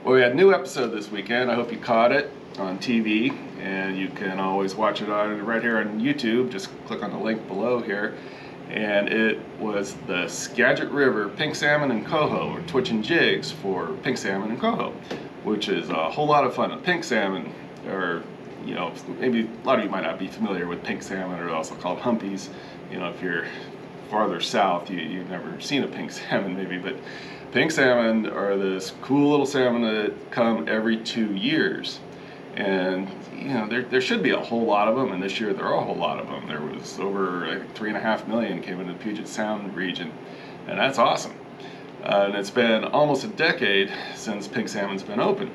Well, we had a new episode this weekend. I hope you caught it on TV, and you can always watch it right here on YouTube. Just click on the link below here. And it was the Skagit River pink salmon and coho, or twitching jigs for pink salmon and coho, which is a whole lot of fun. The pink salmon, or maybe a lot of you might not be familiar with pink salmon, or also called humpies. If you're farther south, you've never seen a pink salmon maybe, but pink salmon are this cool little salmon that come every 2 years. And there should be a whole lot of them, and this year there are a whole lot of them. There was over, I think, 3.5 million came into the Puget Sound region, and that's awesome. And it's been almost a decade since pink salmon's been open,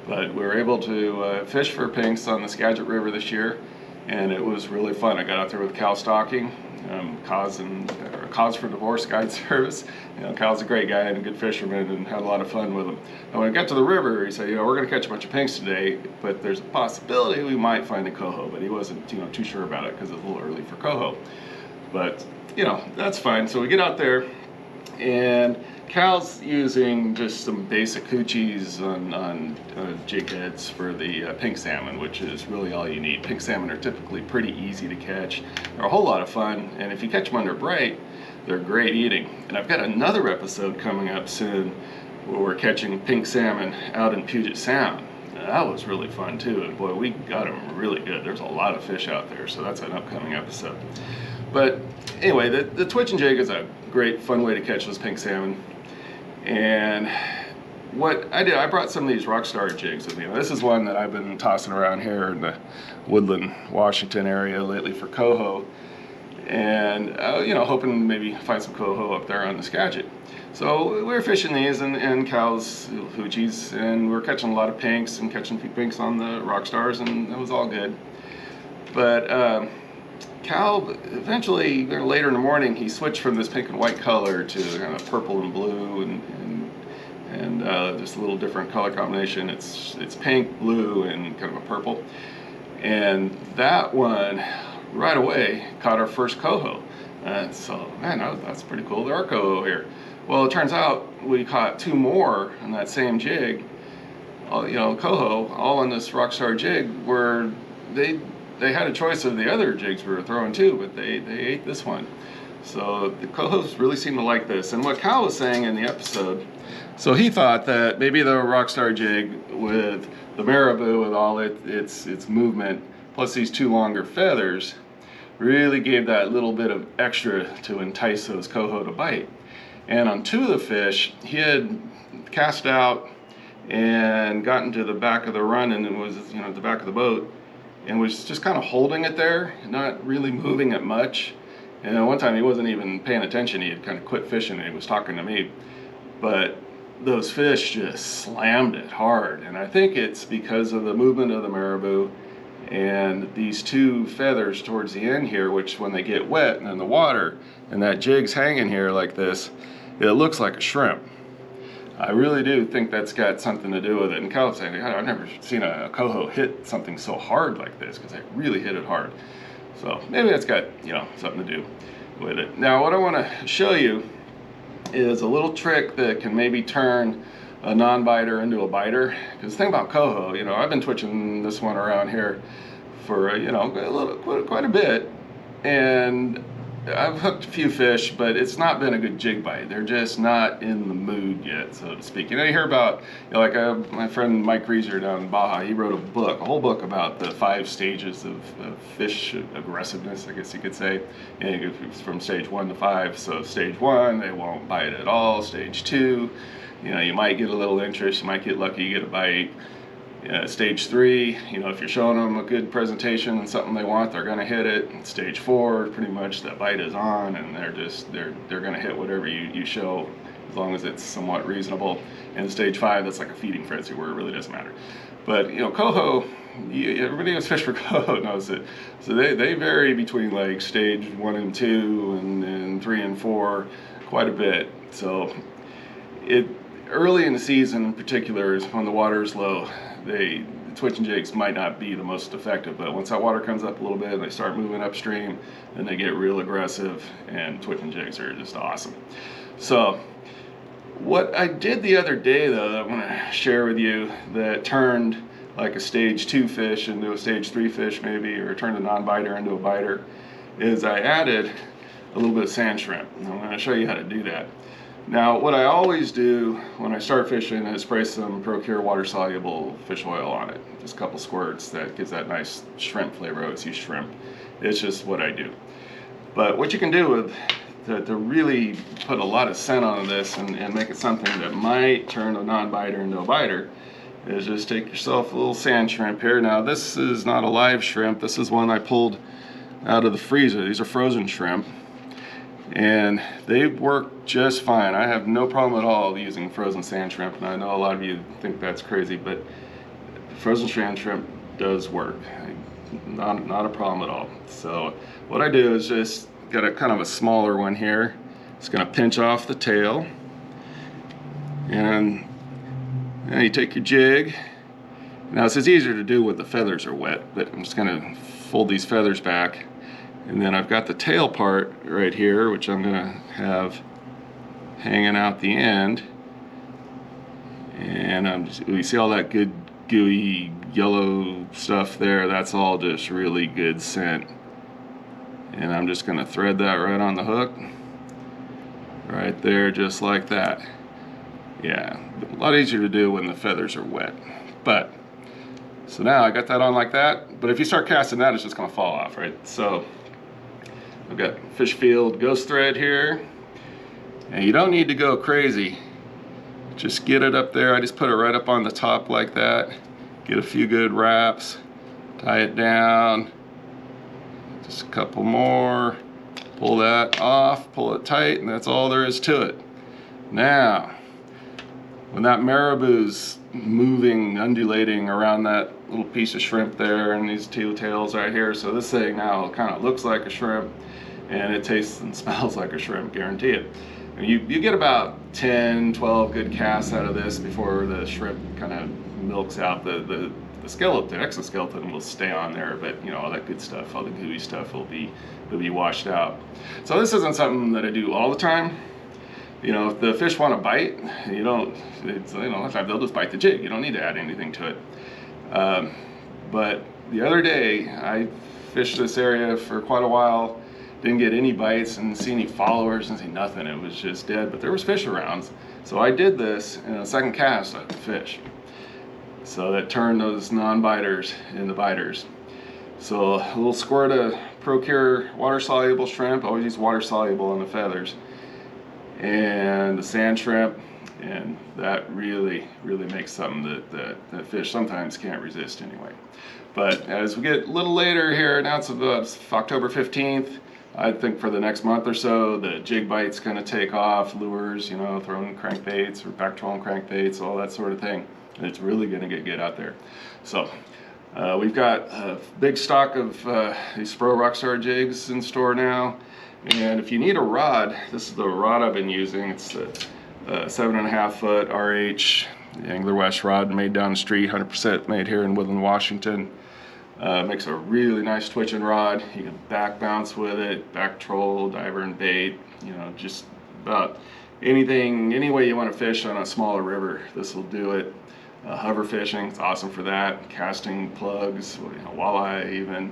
but we were able to fish for pinks on the Skagit River this year, and it was really fun. I got out there with Cal Stocking, Cause for Divorce Guide Service. Cal's a great guy and a good fisherman, and had a lot of fun with him. And when I got to the river, he said, we're going to catch a bunch of pinks today, but there's a possibility we might find a coho. But he wasn't, too sure about it because it's a little early for coho. But that's fine. So we get out there, and Cal's using just some basic hoochies on jig heads for the pink salmon, which is really all you need. Pink salmon are typically pretty easy to catch. They're a whole lot of fun, and if you catch them under bright, they're great eating. And I've got another episode coming up soon where we're catching pink salmon out in Puget Sound. And that was really fun too, and boy, we got them really good. There's a lot of fish out there, so that's an upcoming episode. But anyway, the twitching jig is a great fun way to catch those pink salmon. And what I did, I brought some of these Rockstar jigs with me. This is one that I've been tossing around here in the Woodland, Washington area lately for coho, and hoping to maybe find some coho up there on the Skagit. So we were fishing these and Cal's hoochies, and we were catching a lot of pinks and catching a few pinks on the Rockstars, and it was all good. But Cal eventually, later in the morning, he switched from this pink and white color to kind of purple and blue, and just a little different color combination. It's pink, blue, and kind of a purple. And that one, right away, caught our first coho. And so, man, that's pretty cool. There are coho here. Well, it turns out we caught 2 more on that same jig. Coho, all in this Rockstar jig, where they had a choice of the other jigs we were throwing too, but they ate this one. So the cohos really seem to like this. And what Cal was saying in the episode, so he thought that maybe the Rockstar jig with the marabou with all its movement, plus these 2 longer feathers, really gave that little bit of extra to entice those coho to bite. And on 2 of the fish, he had cast out and gotten to the back of the run, and it was at the back of the boat, and was just kind of holding it there, not really moving it much. And one time he wasn't even paying attention. He had kind of quit fishing and he was talking to me. But those fish just slammed it hard. And I think it's because of the movement of the marabou and these 2 feathers towards the end here, which when they get wet and in the water and that jig's hanging here like this, it looks like a shrimp. I really do think that's got something to do with it. And Cal was saying, I've never seen a coho hit something so hard like this, because they really hit it hard. So maybe that's got something to do with it. Now what I want to show you is a little trick that can maybe turn a non-biter into a biter. Because the thing about coho, I've been twitching this one around here for quite a bit, and I've hooked a few fish, but it's not been a good jig bite. They're just not in the mood yet, so to speak. You hear about, my friend Mike Reeser down in Baja, he wrote a whole book about the 5 stages of fish aggressiveness, I guess you could say. And it goes from stage 1 to 5. So stage 1, they won't bite at all. Stage 2, you might get a little interest, you might get lucky, you get a bite. Stage 3, if you're showing them a good presentation and something they want, they're going to hit it. And stage 4, pretty much the bite is on, and they're going to hit whatever you show, as long as it's somewhat reasonable. And stage 5, that's like a feeding frenzy where it really doesn't matter. But coho, everybody who's fished for coho knows it. So they vary between like stage 1 and 2 and 3 and 4 quite a bit. So early in the season in particular is when the water is low. The twitching jigs might not be the most effective, but once that water comes up a little bit and they start moving upstream, then they get real aggressive, and twitching jigs are just awesome. So What I did the other day though, that I want to share with you, that turned like a stage 2 fish into a stage 3 fish maybe, or turned a non-biter into a biter, is I added a little bit of sand shrimp. I'm going to show you how to do that. Now, what I always do when I start fishing is spray some Procure water-soluble fish oil on it. Just a couple squirts. That gives that nice shrimp flavor. I always use shrimp. It's just what I do. But what you can do with to really put a lot of scent on this and make it something that might turn a non-biter into a biter is just take yourself a little sand shrimp here. Now, this is not a live shrimp. This is one I pulled out of the freezer. These are frozen shrimp, and they work just fine. I have no problem at all using frozen sand shrimp, and I know a lot of you think that's crazy, but frozen sand shrimp does work. Not a problem at all. So what I do is just got a kind of a smaller one here. It's going to pinch off the tail, and you take your jig. Now this is easier to do when the feathers are wet, but I'm just going to fold these feathers back, and then I've got the tail part right here, which I'm going to have hanging out the end, and you see all that good gooey yellow stuff there? That's all just really good scent. And I'm just going to thread that right on the hook, right there, just like that. Yeah, a lot easier to do when the feathers are wet. But so now I got that on like that, but if you start casting that, it's just going to fall off, right? So I've got Fish Field Ghost Thread here, and you don't need to go crazy. Just get it up there. I just put it right up on the top like that. Get a few good wraps, tie it down. Just a couple more. Pull that off, pull it tight, and that's all there is to it. Now, when that marabou's moving, undulating around that little piece of shrimp there and these two tails right here, so this thing now kind of looks like a shrimp, and it tastes and smells like a shrimp, guarantee it. And you get about 10, 12 good casts out of this before the shrimp kind of milks out. The skeleton, the exoskeleton will stay on there, but you know, all that good stuff, all the gooey stuff will be washed out. So this isn't something that I do all the time. You know, if the fish want to bite, you know, they'll just bite the jig. You don't need to add anything to it. But the other day, I fished this area for quite a while, didn't get any bites and see any followers and see nothing. It was just dead, but there was fish around. So I did this, and in a second cast, I could fish. So that turned those non-biters into biters. So a little squirt of Procure water-soluble shrimp. Always use water-soluble on the feathers. And the sand shrimp, and that really makes something that fish sometimes can't resist anyway. But as we get a little later here, now it's October 15th, I think for the next month or so, the jig bite's going to take off, lures, you know, throwing crankbaits or back trolling crankbaits, all that sort of thing. And it's really going to get good out there. So we've got a big stock of these Spro Rockstar jigs in store now. And if you need a rod, this is the rod I've been using. It's the 7.5 foot RH Angler West rod, made down the street, 100% made here in Woodland, Washington. Makes a really nice twitching rod. You can back bounce with it, back troll, diver and bait, you know, just about anything, any way you want to fish on a smaller river, this will do it. Hover fishing, it's awesome for that. Casting plugs, you know, walleye even.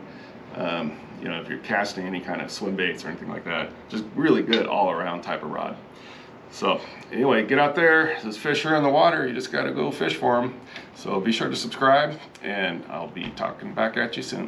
You know, if you're casting any kind of swim baits or anything like that, just really good all around type of rod. So anyway, get out there. Those fish are in the water. You just got to go fish for them. So be sure to subscribe, and I'll be talking back at you soon.